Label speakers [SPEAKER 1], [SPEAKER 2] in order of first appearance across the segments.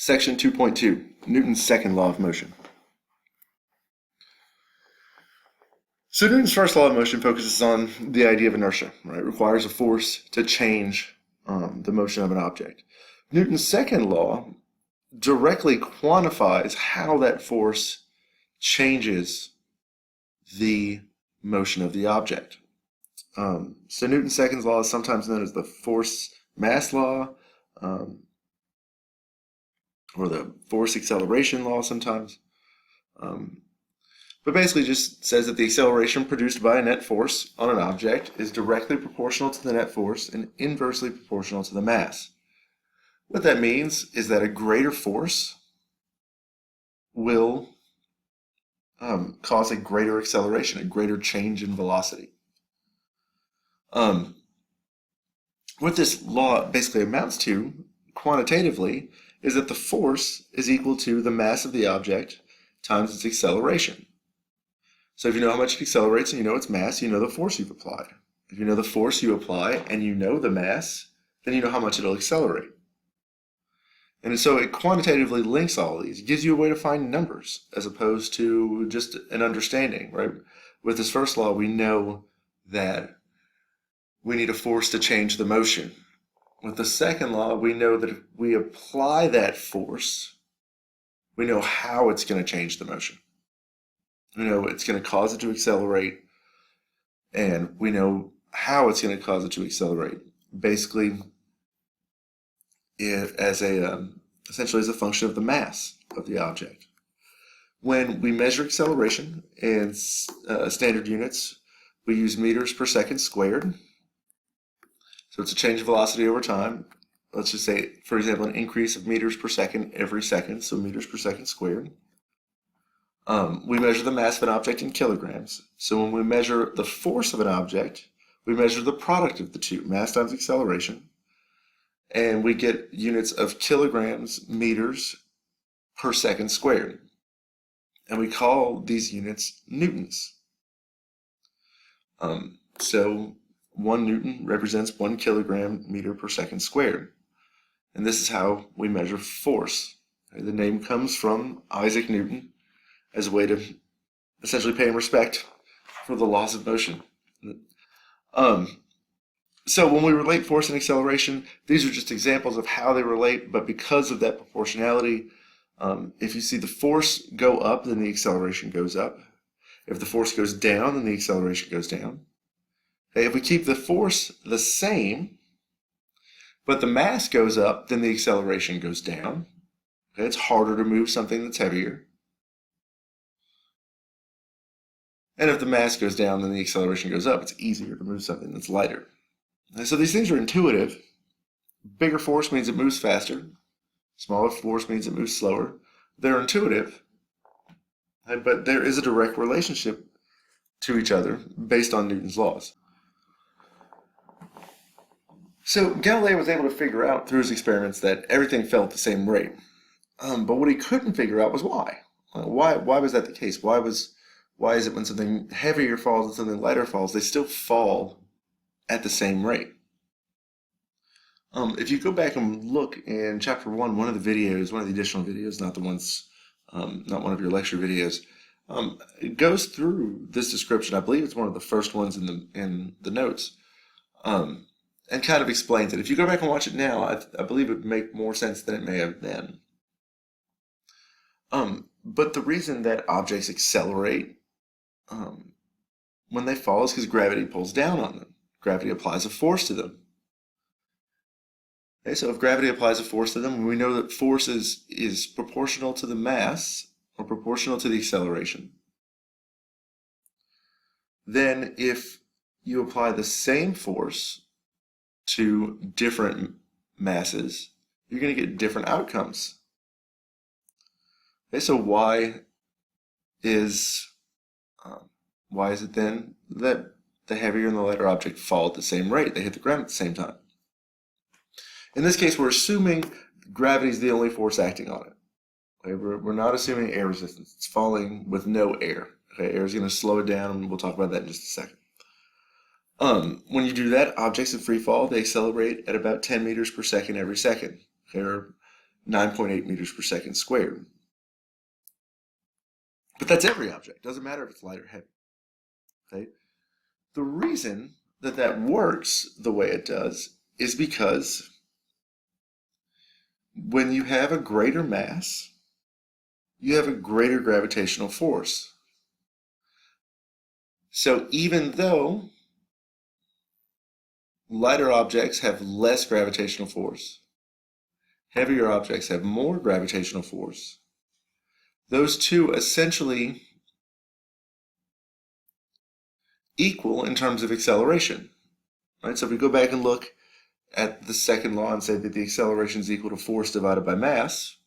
[SPEAKER 1] Section 2.2, Newton's second law of motion. So Newton's first law of motion focuses on the idea of inertia, right? It requires a force to change the motion of an object. Newton's second law directly quantifies how that force changes the motion of the object. So Newton's second law is sometimes known as the force mass law, or the force acceleration law sometimes. But basically just says that the acceleration produced by a net force on an object is directly proportional to the net force and inversely proportional to the mass. What that means is that a greater force will cause a greater acceleration, a greater change in velocity. What this law basically amounts to, quantitatively, is that the force is equal to the mass of the object times its acceleration. So if you know how much it accelerates and you know its mass, you know the force you've applied. If you know the force you apply and you know the mass, then you know how much it'll accelerate. And so it quantitatively links all of these. It gives you a way to find numbers as opposed to just an understanding, right? With this first law, we know that we need a force to change the motion. With the second law, we know that if we apply that force, we know how it's going to change the motion. We know it's going to cause it to accelerate, and we know how it's going to cause it to accelerate. Basically, essentially as a function of the mass of the object. When we measure acceleration in standard units, we use meters per second squared. So it's a change of velocity over time. Let's just say, for example, an increase of meters per second every second, so meters per second squared. We measure the mass of an object in kilograms. So when we measure the force of an object, we measure the product of the two, mass times acceleration, and we get units of kilograms, meters per second squared. And we call these units newtons. So 1 newton represents 1 kilogram meter per second squared. And this is how we measure force. The name comes from Isaac Newton as a way to essentially pay him respect for the laws of motion. So when we relate force and acceleration, these are just examples of how they relate, but because of that proportionality, if you see the force go up, then the acceleration goes up. If the force goes down, then the acceleration goes down. Okay, if we keep the force the same, but the mass goes up, then the acceleration goes down. Okay, it's harder to move something that's heavier. And if the mass goes down, then the acceleration goes up. It's easier to move something that's lighter. And so these things are intuitive. Bigger force means it moves faster. Smaller force means it moves slower. They're intuitive, but there is a direct relationship to each other based on Newton's laws. So Galileo was able to figure out through his experiments that everything fell at the same rate. But what he couldn't figure out was why. Why was that the case? Why is it when something heavier falls and something lighter falls, they still fall at the same rate? If you go back and look in chapter 1, one of the additional videos, not one of your lecture videos, it goes through this description. I believe it's one of the first ones in the notes, and kind of explains it. If you go back and watch it now, I believe it would make more sense than it may have then. But the reason that objects accelerate when they fall is because gravity pulls down on them. Gravity applies a force to them. Okay, so if gravity applies a force to them, we know that force is proportional to the mass or proportional to the acceleration. Then if you apply the same force to different masses, you're going to get different outcomes. Okay, so why is it then that the heavier and the lighter object fall at the same rate? They hit the ground at the same time. In this case, we're assuming gravity is the only force acting on it. Okay, we're not assuming air resistance. It's falling with no air. Okay, air is going to slow it down, and we'll talk about that in just a second. When you do that, objects in free fall, they accelerate at about 10 meters per second every second. Okay, or 9.8 meters per second squared. But that's every object. Doesn't matter if it's light or heavy. Okay? The reason that that works the way it does is because when you have a greater mass, you have a greater gravitational force. So even though lighter objects have less gravitational force, heavier objects have more gravitational force, those two essentially equal in terms of acceleration. Right? So if we go back and look at the second law and say that the acceleration is equal to force divided by mass,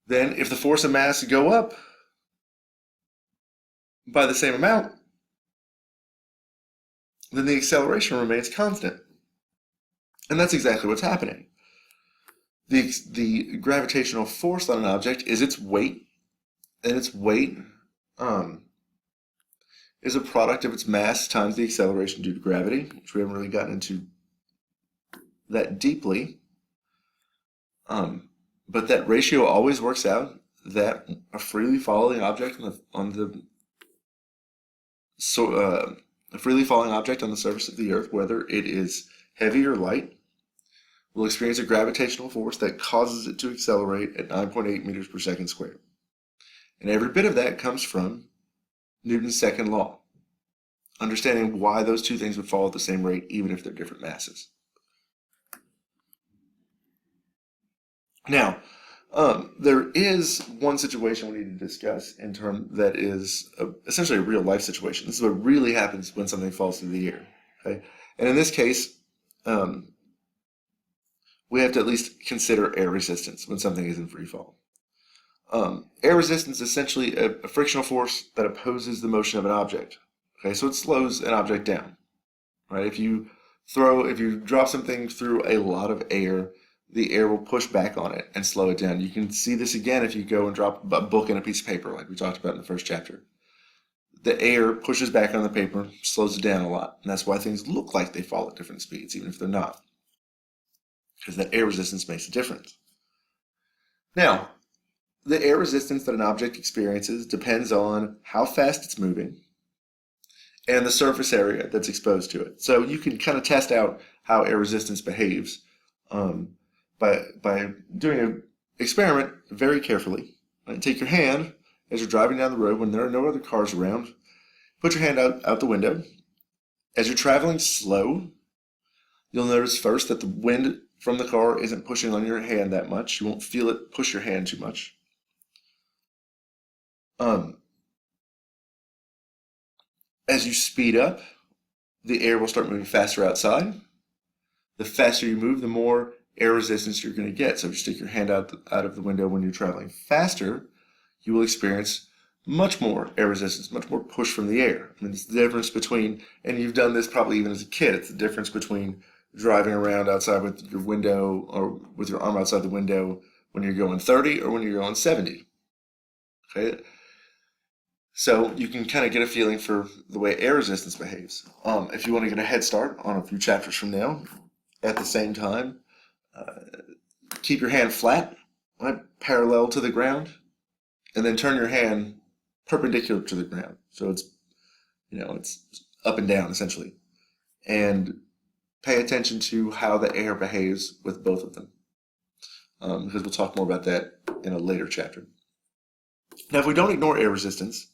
[SPEAKER 1] then if the force and mass go up by the same amount, then the acceleration remains constant. And that's exactly what's happening. The gravitational force on an object is its weight, and its weight is a product of its mass times the acceleration due to gravity, which we haven't really gotten into that deeply. But that ratio always works out that a freely falling object a freely falling object on the surface of the Earth, whether it is heavy or light, will experience a gravitational force that causes it to accelerate at 9.8 meters per second squared. And every bit of that comes from Newton's second law, understanding why those two things would fall at the same rate even if they're different masses. Now, there is one situation we need to discuss in terms that is essentially a real life situation. This is what really happens when something falls through the air. Okay? And in this case, we have to at least consider air resistance when something is in free fall. Air resistance is essentially a frictional force that opposes the motion of an object. Okay, so it slows an object down. Right? If you drop something through a lot of air, the air will push back on it and slow it down. You can see this again if you go and drop a book in a piece of paper, like we talked about in the first chapter. The air pushes back on the paper, slows it down a lot, and that's why things look like they fall at different speeds, even if they're not, because that air resistance makes a difference. Now, the air resistance that an object experiences depends on how fast it's moving and the surface area that's exposed to it. So you can kind of test out how air resistance behaves by doing an experiment very carefully. Right? Take your hand as you're driving down the road when there are no other cars around. Put your hand out the window. As you're traveling slow, you'll notice first that the wind from the car isn't pushing on your hand that much. You won't feel it push your hand too much. As you speed up, the air will start moving faster outside. The faster you move, the more air resistance you're going to get. So if you stick your hand out of the window when you're traveling faster, you will experience much more air resistance, much more push from the air. I mean, it's the difference between, and you've done this probably even as a kid, it's the difference between driving around outside with your window or with your arm outside the window when you're going 30 or when you're going 70. Okay? So you can kind of get a feeling for the way air resistance behaves. If you want to get a head start on a few chapters from now, at the same time, keep your hand flat, right, parallel to the ground, and then turn your hand perpendicular to the ground. So it's up and down essentially. And pay attention to how the air behaves with both of them. Because we'll talk more about that in a later chapter. Now, if we don't ignore air resistance,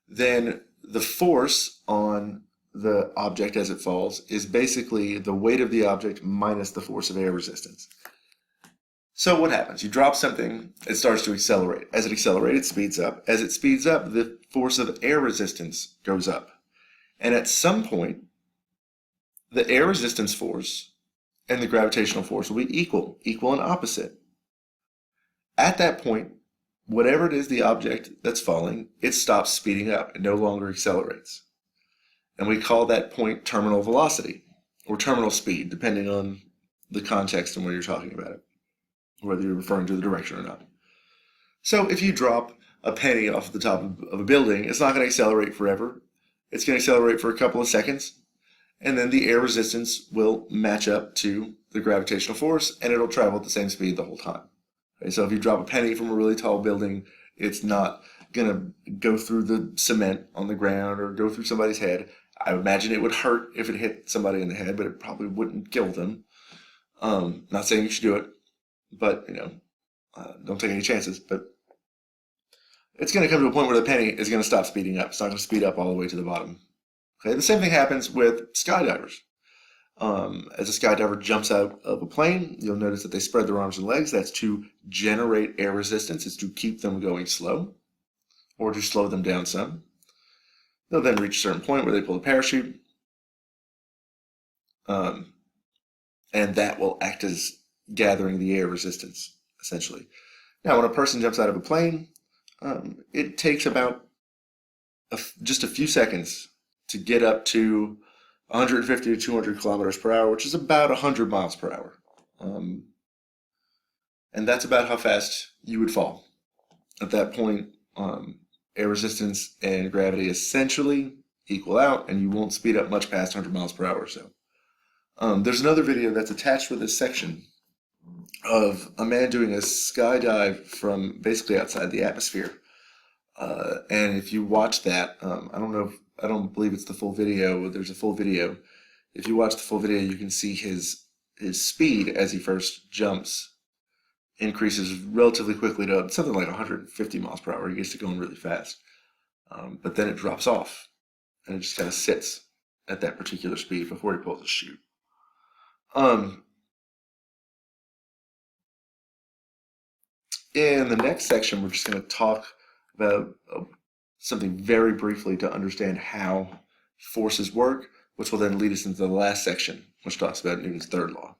[SPEAKER 1] then the force on the object as it falls is basically the weight of the object minus the force of air resistance. So what happens? You drop something, it starts to accelerate. As it accelerates, it speeds up. As it speeds up, the force of air resistance goes up. And at some point, the air resistance force and the gravitational force will be equal and opposite. At that point, whatever it is the object that's falling, it stops speeding up. It no longer accelerates. And we call that point terminal velocity or terminal speed, depending on the context and where you're talking about it, whether you're referring to the direction or not. So if you drop a penny off the top of a building, it's not going to accelerate forever. It's going to accelerate for a couple of seconds, and then the air resistance will match up to the gravitational force, and it'll travel at the same speed the whole time. Okay, so if you drop a penny from a really tall building, it's not going to go through the cement on the ground or go through somebody's head. I would imagine it would hurt if it hit somebody in the head, but it probably wouldn't kill them. Not saying you should do it, but don't take any chances. But it's going to come to a point where the penny is going to stop speeding up. It's not going to speed up all the way to the bottom. Okay, the same thing happens with skydivers. As a skydiver jumps out of a plane, you'll notice that they spread their arms and legs. That's to generate air resistance. It's to keep them going slow or to slow them down some. They'll then reach a certain point where they pull the parachute, and that will act as gathering the air resistance, essentially. Now, when a person jumps out of a plane, it takes about just a few seconds to get up to 150 to 200 kilometers per hour, which is about 100 miles per hour. And that's about how fast you would fall. At that point, air resistance and gravity essentially equal out, and you won't speed up much past 100 miles per hour or so. There's another video that's attached with this section of a man doing a skydive from basically outside the atmosphere. And if you watch that, I don't believe it's the full video. There's a full video. If you watch the full video, you can see his speed as he first jumps increases relatively quickly to something like 150 miles per hour. He gets to going really fast. But then it drops off, and it just kind of sits at that particular speed before he pulls the chute. In the next section, we're just going to talk about something very briefly to understand how forces work, which will then lead us into the last section, which talks about Newton's third law.